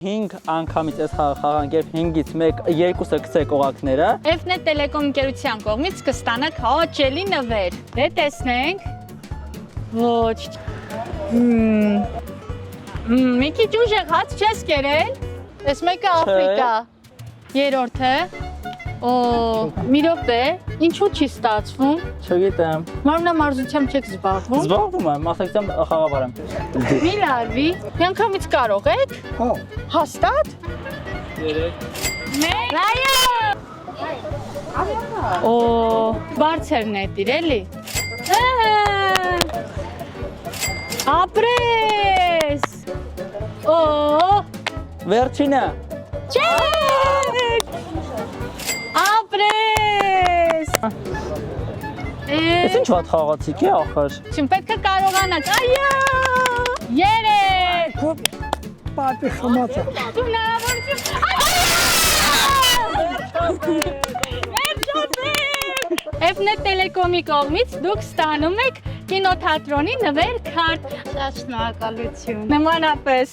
5 անգամից այս խաղանք երբ 5-ից 2-ը գցեք օղակները F-Net Telecom ընկերության կողմից կստանաք հաճելի նվեր։ Դե տեսնենք։ Ոչ։ Մի քիչ ուժեղ հաց չես կերել։ Այս մեկը Աֆրիկա։ Երրորդը։ Օ, մի րոպե, ինչու չի ստացվում։ Չգիտեմ։ Մարմնամարզությամբ չեք զբաղվում։ Զբաղվում եմ, մասնակցությամբ խաղաբար եմ։ Մի լարվի։ Միանգամից կարող եք։ Հա։ Հաստատ։ 3 Լայա։ Օ, բարձրն է դիր էլի։ Ապրես։ Օ, Վերջինը։ չեք։ Ապրես։ Ես ինչ վատ խաղացիք է ախր։ Չուն պետք է կարողանաք։ Այո։ 3։ Քո պատի խմացա։ Դու հնարավորություն։ F-Net Telecom-ի կողմից դուք ստանում եք կինոթատրոնի նվեր քարտ։ Շատ շնորհակալություն։ Նմանապես։